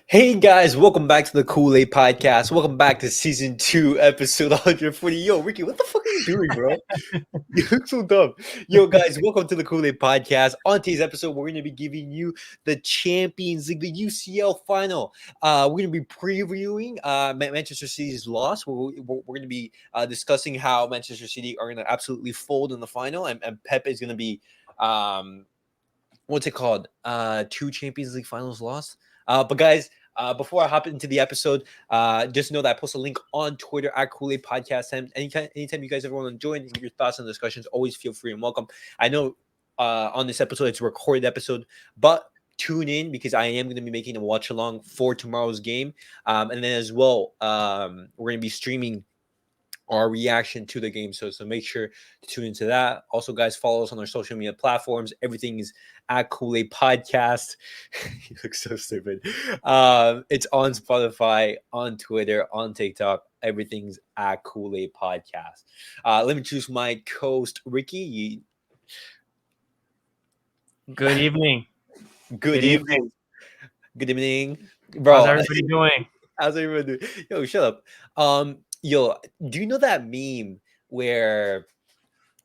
Hey guys, welcome back to the Kool-Aid Podcast. Welcome back to season 2, episode 140. Yo, Ricky, what the fuck are you doing, bro? You look so dumb. Yo, guys, welcome to the Kool-Aid Podcast. On today's episode, we're going to be giving you the Champions League, the UCL final. We're going to be previewing Manchester City's loss. We're going to be discussing how Manchester City are going to absolutely fold in the final, and Pep is going to be what's it called? Two Champions League finals lost. But guys, before I hop into the episode, just know that I post a link on Twitter at Kool-Aid Podcast. And anytime you guys ever want to join and give your thoughts and discussions, always feel free and welcome. I know on this episode, it's a recorded episode, but tune in because I am going to be making a watch along for tomorrow's game. And then as well, we're going to be streaming our reaction to the game. So make sure to tune into that. Also, guys, follow us on our social media platforms. Everything is at Kool-Aid Podcast. You look so stupid. It's on Spotify, on Twitter, on TikTok. Everything's at Kool-Aid Podcast. Let me introduce my co-host, Ricky. Good evening. Good evening. Good evening, bro. How's everybody doing? How's everybody doing? Yo, shut up. Yo, do you know that meme where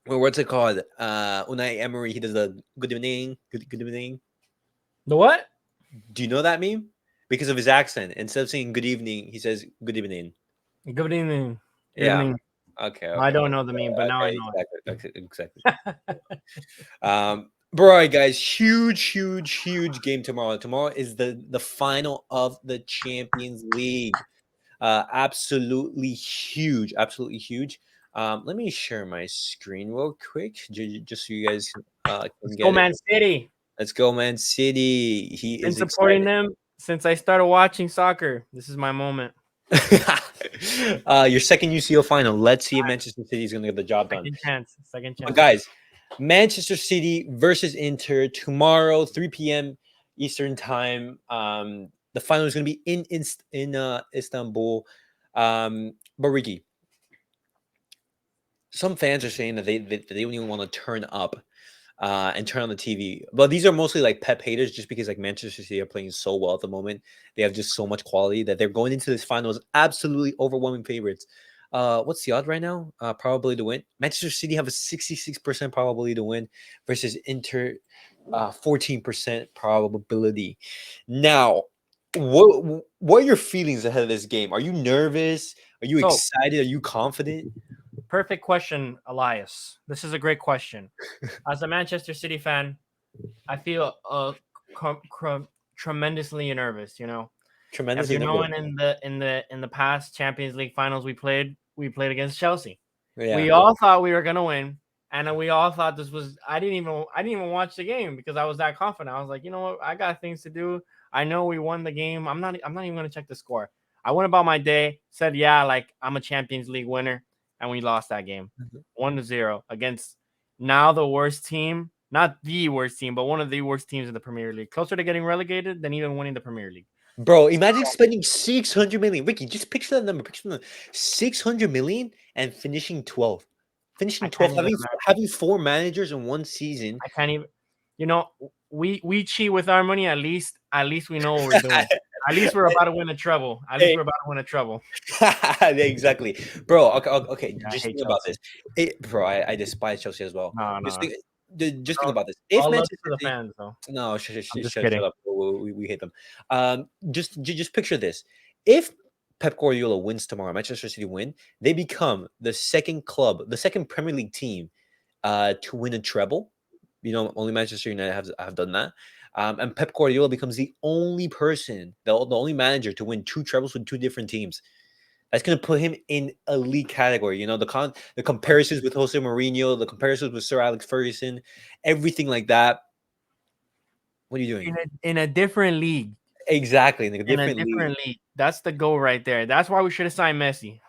what's it called? Unai Emery, he does the good evening, good evening. The what? Do you know that meme? Because of his accent, instead of saying good evening, he says good evening. Good evening. Good Yeah. evening. Okay. I don't know the meme, but now I know exactly. Bro, all right, guys, huge game tomorrow. Tomorrow is the final of the Champions League. Absolutely huge. Let me share my screen real quick, just so you guys can Let's get go, it. Man City. Let's go, Man City. He Been is supporting excited. them since I started watching soccer. This is my moment. Your second UCL final. Let's see if Manchester City is going to get the job done. Second chance. But guys, Manchester City versus Inter tomorrow, 3 p.m. Eastern time. The final is going to be in Istanbul. But Ricky, some fans are saying that they don't even want to turn up and turn on the TV. But these are mostly like Pep haters, just because like Manchester City are playing so well at the moment. They have just so much quality that they're going into this final as absolutely overwhelming favorites. What's the odd right now? Probably to win. Manchester City have a 66% probability to win versus Inter 14% probability. Now, what are your feelings ahead of this game? Are you nervous? Are you excited? Are you confident? Perfect question, Elias. This is a great question. As a Manchester City fan, I feel tremendously nervous. You know, Tremendously knowing in the past Champions League finals we played against Chelsea. Yeah. We all thought we were gonna win, and we all thought this was. I didn't even watch the game because I was that confident. I was like, you know what, I got things to do. I know we won the game. I'm not even gonna check the score. I went about my day, said, yeah, like I'm a Champions League winner, and we lost that game 1-0 against now the worst team, not the worst team, but one of the worst teams in the Premier League, closer to getting relegated than even winning the Premier League. Bro, imagine spending 600 million. Ricky, just picture that number. Picture that 600 million and finishing 12th. Finishing 12th, having 4 managers in one season. I can't even. You know, we cheat with our money. At least we know what we're doing. At least we're about to win a treble. Exactly, bro. Okay. Yeah, just think about this, bro. I despise Chelsea as well. No. Just think about this. If all Manchester to the City, fans, though. no, shut kidding. up. We hate them. Just picture this. If Pep Guardiola wins tomorrow, Manchester City win, they become the second Premier League team to win a treble. You know, only Manchester United have done that. And Pep Guardiola becomes the only person, the only manager to win 2 trebles with 2 different teams. That's going to put him in a league category. You know, the comparisons with Jose Mourinho, the comparisons with Sir Alex Ferguson, everything like that. What are you doing? In a different league. Exactly, in a different league. That's the goal right there. That's why we should have signed Messi.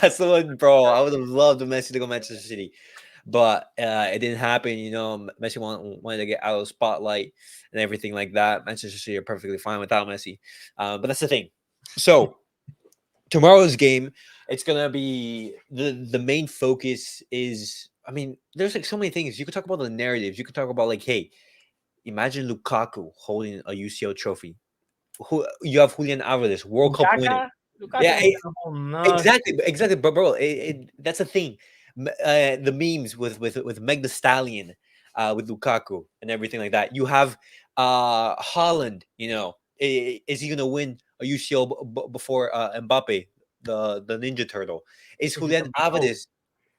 That's the one, bro. I would have loved Messi to go Manchester City, but it didn't happen. You know, Messi wanted to get out of the spotlight and everything like that. Manchester City are perfectly fine without Messi, but that's the thing. So tomorrow's game, it's gonna be the main focus is. I mean, there's like so many things you could talk about. The narratives you could talk about, like, hey, imagine Lukaku holding a UCL trophy. who you have Julian Alvarez, World Cup winner. Lukaku, Yeah, Lukaku ain't gonna hold exactly, nothing. exactly, bro. That's the thing. The memes with Meg the Stallion, with Lukaku and everything like that. You have Holland. You know, is he gonna win a UCL before Mbappe, the Ninja Turtle? Is Is he Julian gonna be ghost? Alvarez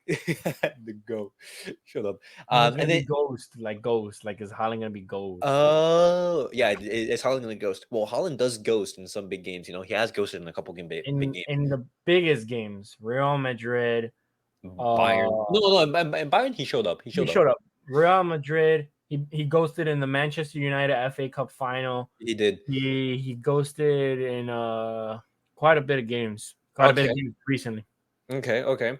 the go? Shut up. No, he's gonna And then be ghost. Like is Haaland gonna be ghost? oh yeah, it's Holland gonna ghost. Well, Holland does ghost in some big games. You know, he has ghosted in a couple big games. In the biggest games, Real Madrid. Bayern. Uh, No, and Bayern he showed up. He he showed up. showed up. Real Madrid. He ghosted in the Manchester United FA Cup final. He did. He ghosted in quite a bit of games. Quite a bit Okay. of games recently. Okay.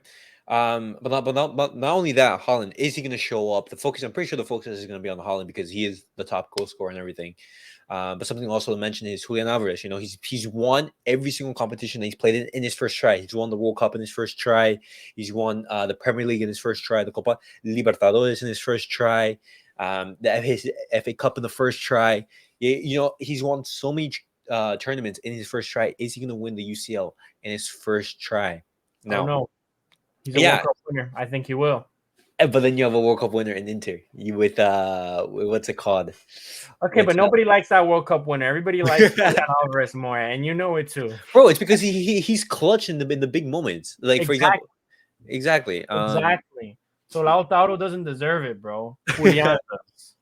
But not only that, Holland is he going to show up? The focus. I'm pretty sure the focus is going to be on Holland because he is the top goal scorer and everything. But something also to mention is Julian Alvarez. You know, he's won every single competition that he's played in his first try. He's won the World Cup in his first try. He's won the Premier League in his first try. The Copa Libertadores in his first try. His FA Cup in the first try. You know, he's won so many tournaments in his first try. Is he going to win the UCL in his first try? Oh No. no, he's a Yeah, World Cup winner. I think he will. but then you have a World Cup winner in Inter. You with what's it called? Okay, but What's nobody likes that World Cup winner. Everybody likes Julian Alvarez more, and you know it too. bro? It's because he's clutch in the big moments. Like for example, Exactly. exactly. Exactly. So Lautaro doesn't deserve it, bro. Julian does.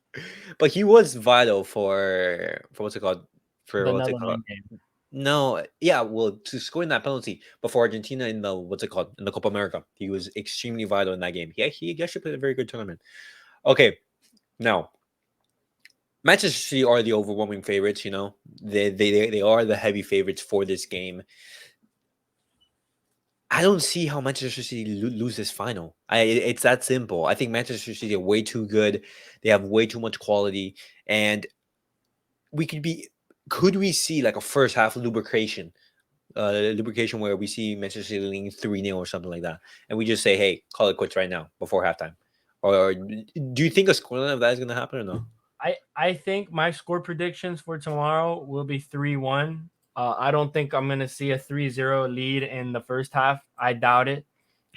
But he was vital for what's it called? For The what's it called? Netherlands game. No, yeah, well, to scoring that penalty before Argentina in the what's it called in the Copa America, he was extremely vital in that game. Yeah, he actually played a very good tournament. Okay, now Manchester City are the overwhelming favorites. You know, they are the heavy favorites for this game. I don't see how Manchester City lose this final. It's that simple. I think Manchester City are way too good. They have way too much quality, and we could be. Could we see like a first half lubrication where we see Manchester City leading 3-0 or something like that, and we just say, "Hey, call it quits right now before halftime," or do you think a scoreline of that is going to happen or no? I think my score predictions for tomorrow will be 3-1. I don't think I'm going to see a 3-0 lead in the first half. I doubt it.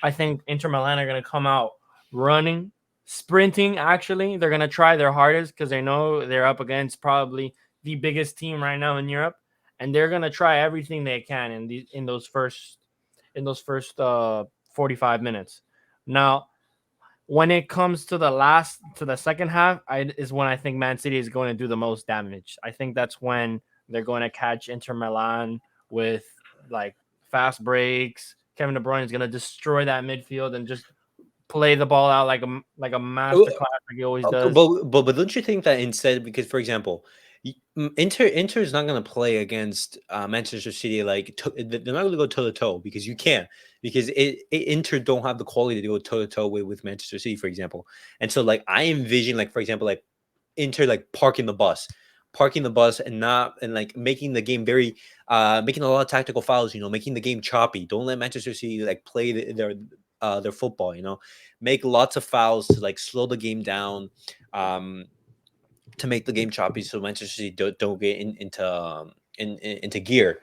I think Inter Milan are going to come out running, sprinting. Actually, they're going to try their hardest because they know they're up against probably the biggest team right now in Europe, and they're going to try everything they can in those first 45 minutes. Now, when it comes to the second half, is when I think Man City is going to do the most damage. I think that's when they're going to catch Inter Milan with like fast breaks. Kevin De Bruyne is going to destroy that midfield and just play the ball out like a master class like he always does. But don't you think that instead, because for example, Inter is not going to play against Manchester City like they're not going to go toe to toe because you can't because Inter don't have the quality to go toe to toe with Manchester City, for example. And so like I envision like for example like Inter like parking the bus and not and like making the game very making a lot of tactical fouls, you know, making the game choppy. Don't let Manchester City like play their football, you know, make lots of fouls to like slow the game down, to make the game choppy so Manchester City don't get into gear.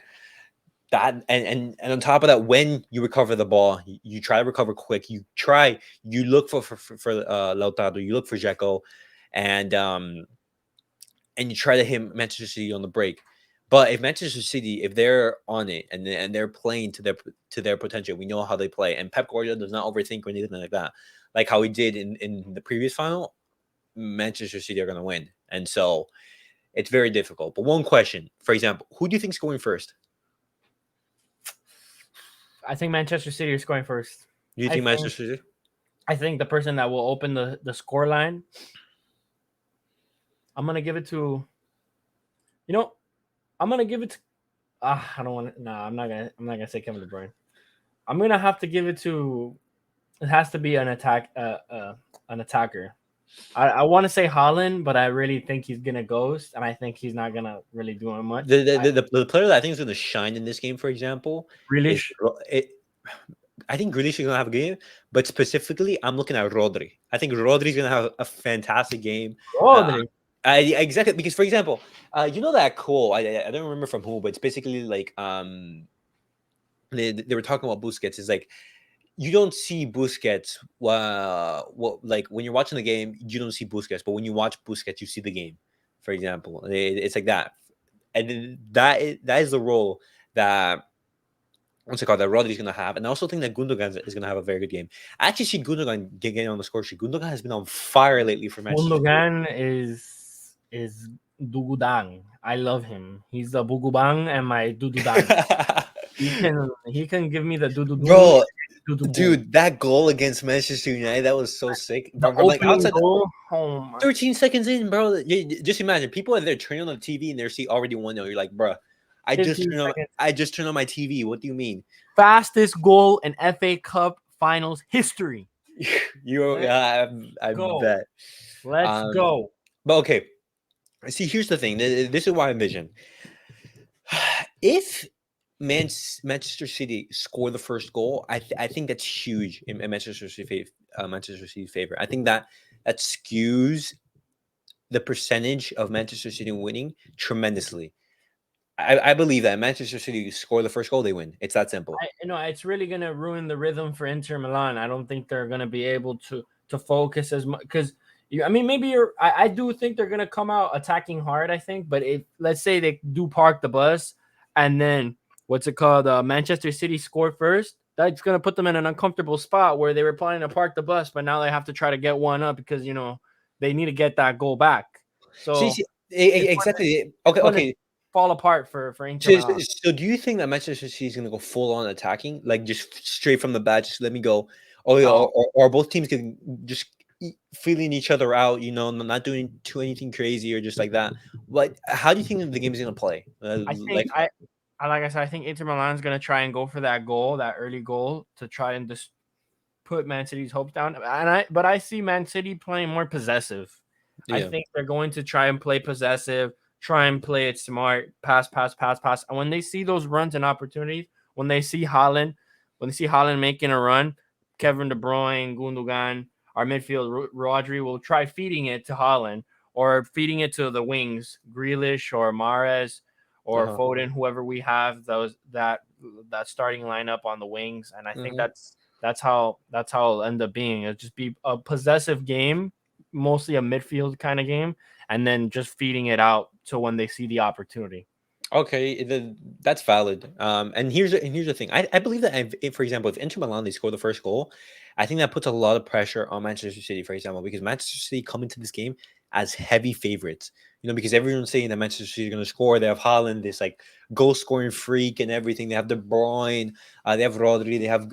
That and on top of that, when you recover the ball, you try to recover quick. You look for Lautaro, you look for Dzeko, and and you try to hit Manchester City on the break. But if Manchester City, if they're on it and they're playing to their potential, we know how they play. And Pep Guardiola does not overthink or anything like that, like how he did in the previous final. Manchester City are going to win, and so it's very difficult. But one question, for example, who do you think is going first? I think Manchester City is scoring first. Do you I think think Manchester City? I think the person that will open the score line, I'm gonna give it to you know, I'm gonna give it to I don't want to no, I'm not gonna say Kevin De Bruyne. I'm gonna have to give it to it has to be an attacker. I want to say Holland, but I really think he's gonna ghost, and I think he's not gonna really do much. The player that I think is going to shine in this game, for example, is Grealish, it. I think Grealish is going to have a game, but specifically, I'm looking at Rodri. I think Rodri is going to have a fantastic game. Uh, Rodri. Exactly, because for example, you know that quote, I don't remember from who, but it's basically like they were talking about Busquets. It's like you don't see Busquets. What like when you're watching the game, you don't see Busquets, but when you watch Busquets, you see the game. For example, it's like that, and then that is the role that what's it called that Rodri's gonna have, and I also think that Gundogan is gonna have a very good game. I actually see Gundogan getting on the score sheet. Gundogan has been on fire lately for Manchester City. Gundogan is Dugudang. I love him. He's the Bugubang and my Dududang. He can give me the Dududung Bro, Dudubu. dude, that goal against Manchester United, that was so sick. The From like opening outside goal, oh my 13 seconds in, bro. Just imagine people are there turning on the TV and they're see already 1-0. You're like, bro, 15 seconds. I just turned on my TV. What do you mean? Fastest goal in FA Cup finals history. You I Go. bet. Let's go. But okay. See, here's the thing. This is why I envision. If Manchester City score the first goal, I think that's huge in Manchester City's favor. I think that skews the percentage of Manchester City winning tremendously. I believe that Manchester City score the first goal, they win. It's that simple. It's really gonna ruin the rhythm for Inter Milan. I don't think they're gonna be able to focus as much because I mean maybe I do think they're gonna come out attacking hard. I think, but if let's say they do park the bus and then what's it called? Manchester City score first. That's gonna put them in an uncomfortable spot where they were planning to park the bus, but now they have to try to get one up because they need to get that goal back. See, So exactly. it's Okay, going to okay. fall apart for Inter So, Milan. so do you think that Manchester City is going to go full on attacking, like just straight from the bat, just let me go, or Oh, or both teams can just feeling each other out, not doing too anything crazy or just like that? What? How do you think the game is going to play? I think like I said, I think Inter Milan is going to try and go for that goal, that early goal, to try and just put Man City's hopes down. But I see Man City playing more possessive. I Yeah. think they're going to try and play possessive, try and play it smart, pass, pass, pass, pass. And when they see those runs and opportunities, when they see Holland making a run, Kevin De Bruyne, Gundogan, our midfield, Rodri will try feeding it to Holland or feeding it to the wings, Grealish or Mahrez or Uh-huh. Foden, whoever we have that starting lineup on the wings. And I think Hmm. that's how it'll end up being. It'll just be a possessive game, mostly a midfield kind of game, and then just feeding it out to when they see the opportunity. Okay, that's valid. And here's the thing. I believe that if, for example, if Inter Milan they score the first goal, I think that puts a lot of pressure on Manchester City, for example, because Manchester City come into this game as heavy favorites. Because everyone's saying that Manchester City is going to score. They have Haaland, this like goal scoring freak and everything. They have De Bruyne, they have Rodri, they have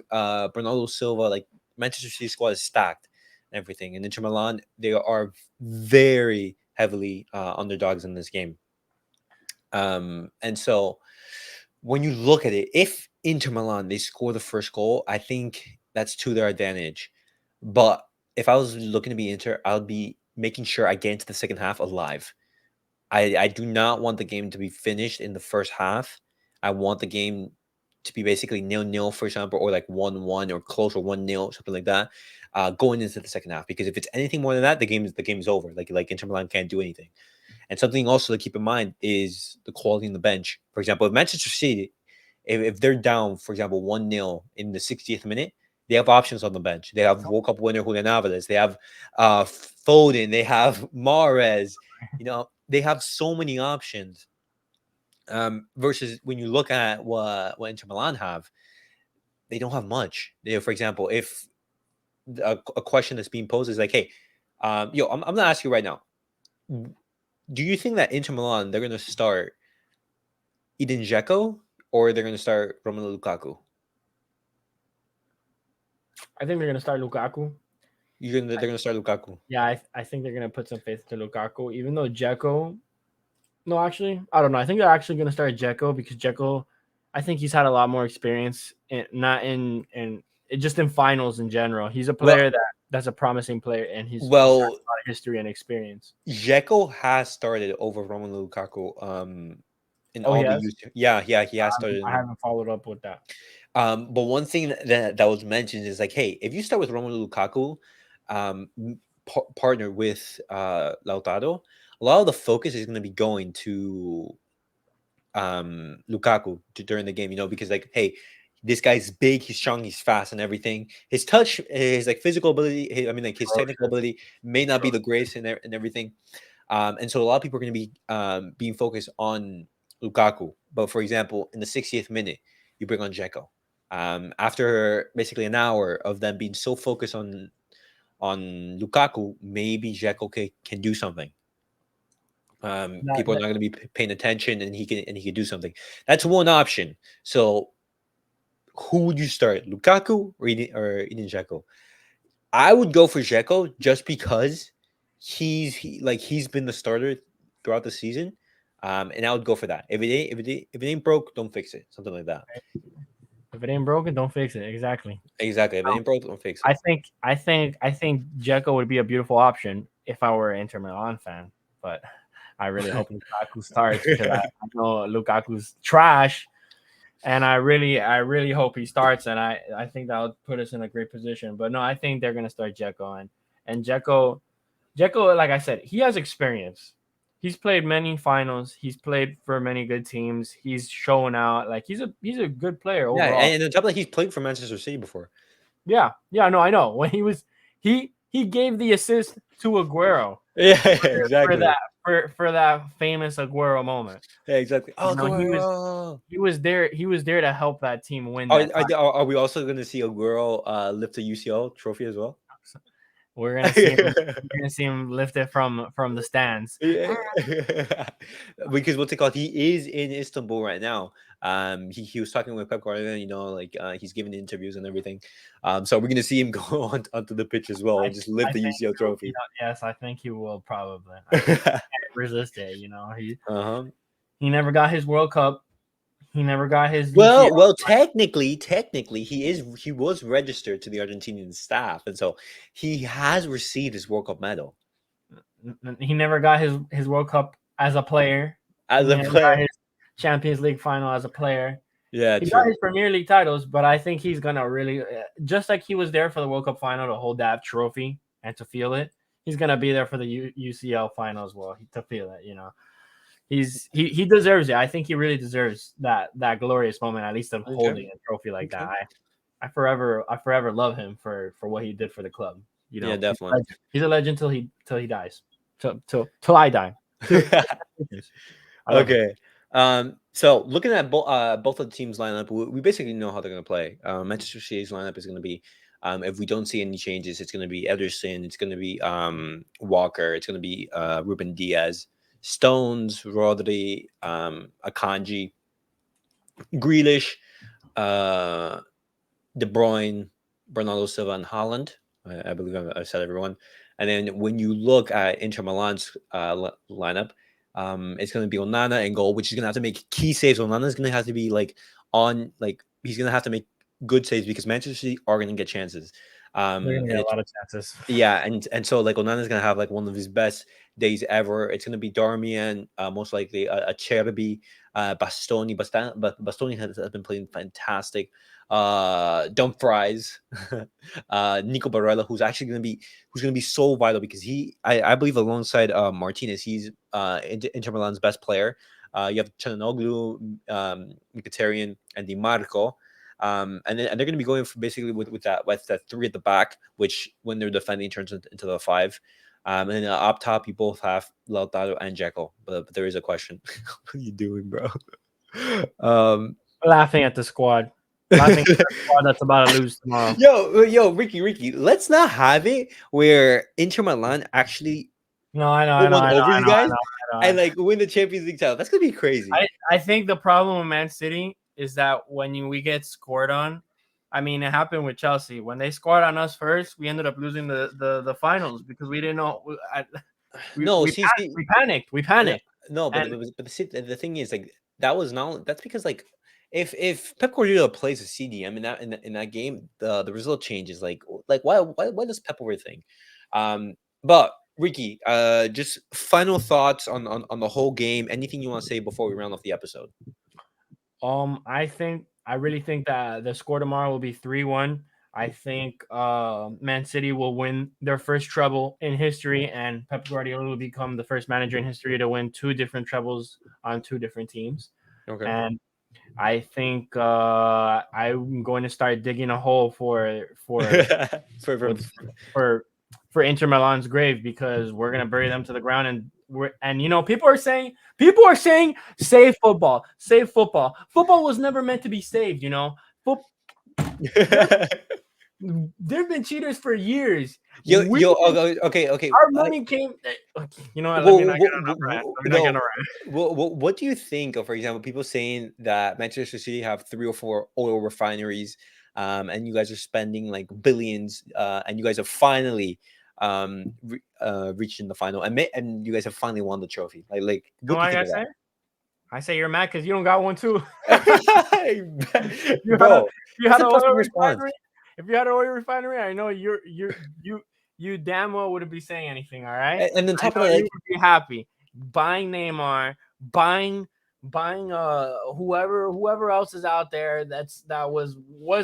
Bernardo Silva. Like Manchester City squad is stacked and everything. And Inter Milan, they are very heavily underdogs in this game. And so when you look at it, if Inter Milan they score the first goal, I think that's to their advantage. But if I was looking to be Inter, I would be making sure I get into the second half alive. I do not want the game to be finished in the first half. I want the game to be basically 0-0, for example, or like 1-1 or close or 1-0, something like that, going into the second half. Because if it's anything more than that, the game's over. Like Inter Milan can't do anything. And something also to keep in mind is the quality in the bench. For example, if Manchester City, if they're down, for example, 1-0 in the 60th minute, they have options on the bench. They have World Cup winner Julian Alvarez. They have Foden. They have Mahrez. They have so many options. Versus when you look at what Inter Milan have, they don't have much. For example, if a question that's being posed is like, hey, I'm gonna ask you right now. Do you think that Inter Milan they're gonna start Eden Dzeko or they're gonna start Romelu Lukaku? I think they're gonna start Lukaku. They're gonna start Lukaku. Yeah, I think they're gonna put some faith to Lukaku, even though Dzeko. No, actually, I don't know. I think they're actually gonna start Dzeko because Dzeko, I think he's had a lot more experience, not in just in finals in general. He's a Well, player that's a promising player, and he's got well, a lot of history and experience. Dzeko has started over Romelu Lukaku. In Oh, all the yes, youth. Yeah, he has started. I haven't followed up with that. But one thing that was mentioned is like, hey, if you start with Romelu Lukaku, partner with Lautaro, a lot of the focus is going to be going to Lukaku during the game, because like, hey, this guy's big, he's strong, he's fast, and everything. His touch, his like physical ability, like his technical Ferocious. ability may not be the greatest and everything. And so a lot of people are going to be being focused on Lukaku. But for example, in the 60th minute, you bring on Dzeko. After basically an hour of them being so focused on Lukaku, maybe Dzeko can do something. That, People are that, not going to be paying attention, and he can do something. That's one option. So who would you start, Lukaku or Edin Dzeko? I would go for Dzeko just because he's been the starter throughout the season, and I would go for that. If it ain't broke, don't fix it. Something like that. if it ain't broken, don't fix it. Exactly. Exactly. If it ain't broke, don't fix it. I think Dzeko would be a beautiful option if I were an Inter Milan fan, but I really hope Lukaku starts because I know Lukaku's trash, and I really hope he starts, and I think that would put us in a great position. But no, I think they're gonna start Dzeko, and Dzeko, like I said, he has experience. He's played many finals. He's played for many good teams. He's showing out. Like he's a good player Yeah, overall. and on top of that, he's played for Manchester City before. Yeah, yeah, no, I know. When he gave the assist to Aguero Yeah, for exactly. that for that famous Aguero moment. Yeah, exactly. You Oh, know, he was Aguero. he was there. He was there to help that team win Are, that are, time. are we also going to see Aguero lift a UCL trophy as well? We're gonna see him. We're gonna see him lift it from the stands. Yeah. Because what's it called? He is in Istanbul right now. He was talking with Pep Guardiola, like he's giving interviews and everything. So we're gonna see him go onto the pitch as well I and just lift I the think UCL trophy. yes, I think he will probably. I think he can't resist it. Uh-huh. He never got his World Cup. He never got his Well, UCL. well, technically, he was registered to the Argentinian staff, and so he has received his World Cup medal He never got his World Cup as a player. as He a never got player. his Champions League final as a player. Yeah, He got true. his Premier League titles, but I think he's gonna really just like he was there for the World Cup final to hold that trophy and to feel it. He's gonna be there for the UCL final as well to feel it. He deserves it. I think he really deserves that glorious moment, at least of Okay. holding a trophy like that. Okay. I forever love him for what he did for the club. Yeah, He's a definitely. legend. He's a legend till he dies. Till I die. I love him. Okay. So looking at both of the teams' lineup, we basically know how they're going to play. Manchester City's lineup is going to be, if we don't see any changes, it's going to be Ederson, it's going to be Walker, it's going to be Ruben Diaz, Stones, Rodri, Akanji, Grealish, uh, De Bruyne, Bernardo Silva, and Holland. I believe I've said everyone. And then when you look at Inter Milan's lineup, it's going to be Onana in goal, which is going to have to make key saves. Onana's going to have to be he's going to have to make good saves because Manchester City are going to get chances. They're gonna And get a it's lot of chances. yeah, and so like Onana's gonna have like one of his best days ever. It's gonna be Darmian, most likely a Cherby, Bastoni. Bastoni has been playing fantastic. Dumfries, Nico Barella, who's gonna be so vital because I believe alongside Martinez, he's Inter Milan's best player. You have Chanoglu, Mkhitaryan, and Di Marco. And they're going to be going for basically with that three at the back, which when they're defending turns into the five. And then up top, you both have Lautaro and Jekyll. But there is a question: what are you doing, bro? Um, Laughing at the squad. Laughing at the squad that's about to lose tomorrow. yo, Ricky, let's not have it where Inter Milan actually No, I know, pull I know, one I know, over I you know, I guys know, I and know. like win the Champions League title. That's gonna be crazy. I think the problem with Man City is that when we get scored on, I mean, it happened with Chelsea. When they scored on us first, we ended up losing the finals because we didn't know. We, No, we, see, pan- see, we panicked. We no, panicked. no, but And the thing is, like, that was not. That's because, like, if Pep Guardiola plays a CDM in that game, the result changes. Like why does Pep overthink? But Ricky, just final thoughts on the whole game. Anything you want to say before we round off the episode? I really think that the score tomorrow will be 3-1. I think Man City will win their first treble in history, and Pep Guardiola will become the first manager in history to win 2 different trebles on 2 different teams. Okay. And I think I'm going to start digging a hole for for, what's for for Inter Milan's grave, because we're gonna bury them to the ground. And people are saying save football, save football. Football was never meant to be saved. There there've been cheaters for years. Okay. Our money came. You know what? Let me Well, not get on a rant. Let me not get on a rant. what do you think of, for example, people saying that Manchester City have 3 or 4 oil refineries, and you guys are spending like billions, and you guys are finally reaching the final, and you guys have finally won the trophy. Like, You know what what do I you gotta think say? I say you're mad because you don't got one too. of that? you had a Bro, you that's had a an perfect oil response. refinery. If you had an oil refinery, I know you damn well wouldn't be saying anything. All right, And then I top of know that, you like, would be happy buying Neymar, buying whoever else is out there that was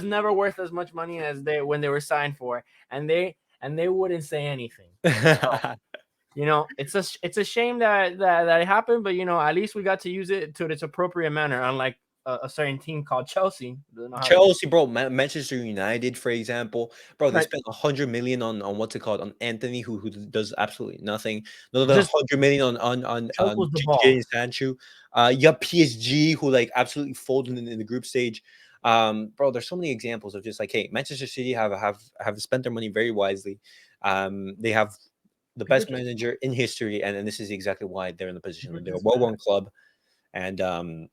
never worth as much money as they when they were signed for, and they wouldn't say anything. It's a shame that it happened, but at least we got to use it to its appropriate manner, unlike a certain team called Chelsea. Doesn't know how to Chelsea, bro, Manchester United, for example, bro, they right. spent 100 million on what's it called, on Anthony, who does absolutely nothing. Another Just 100 million on circles the ball. Jadon Sancho. You have PSG, who like absolutely folded in the group stage. Bro, there's so many examples of just like, hey, Manchester City have spent their money very wisely. They have the People best just manager in history, and this is exactly why they're in the position. people They're a just well-run club, and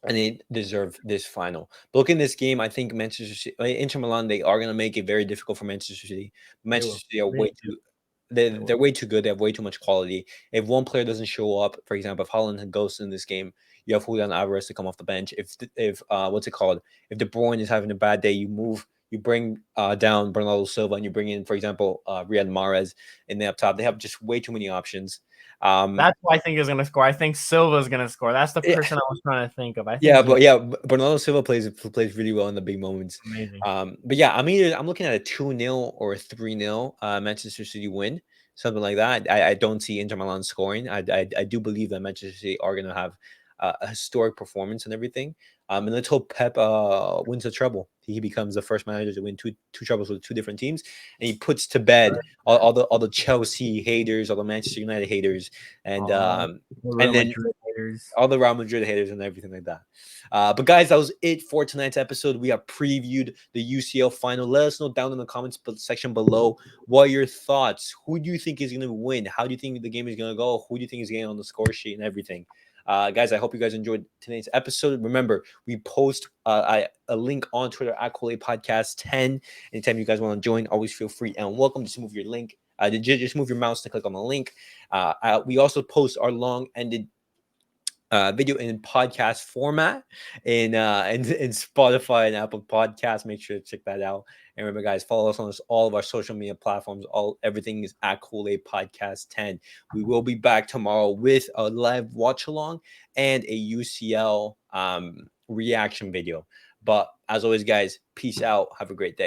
they deserve this final. But look in this game, I think Manchester City, Inter Milan, they are going to make it very difficult for Manchester City. they Manchester will. City are way too. They They're will. way too good. They have way too much quality. If one player doesn't show up, for example, if Haaland goes in this game, you have Julian Alvarez to come off the bench. If what's it called? If De Bruyne is having a bad day, you bring down Bernardo Silva, and you bring in, for example, Riyad Mahrez in the up top. They have just way too many options. That's who I think is going to score. I think Silva's going to score. That's the person I was trying to think of. I think he's Bernardo Silva plays really well in the big moments. amazing. But yeah, I'm looking at a 2-0 or a 3-0 Manchester City win, something like that. I don't see Inter Milan scoring. I do believe that Manchester City are going to have a historic performance and everything. And let's hope Pep wins a treble. He becomes the first manager to win two trebles with 2 different teams, and he puts to bed all the Chelsea haters, all the Manchester United haters, and The and Real then Madrid haters. all the Real Madrid haters and everything like that. But guys, that was it for tonight's episode. We have previewed the UCL final. Let us know down in the comments section below what are your thoughts. Who do you think is going to win? How do you think the game is going to go? Who do you think is getting on the score sheet and everything? Guys, I hope you guys enjoyed today's episode. Remember, we post a link on Twitter at Kool Podcast 10. Anytime you guys want to join, always feel free and welcome. Just move your link. Just move your mouse to click on the link. We also post our long-ended video in podcast format in Spotify and Apple Podcasts. Make sure to check that out. And remember, guys, follow us on all of our social media platforms. Everything is at Kool Podcast 10. We will be back tomorrow with a live watch along and a UCL reaction video. But as always, guys, peace out. Have a great day.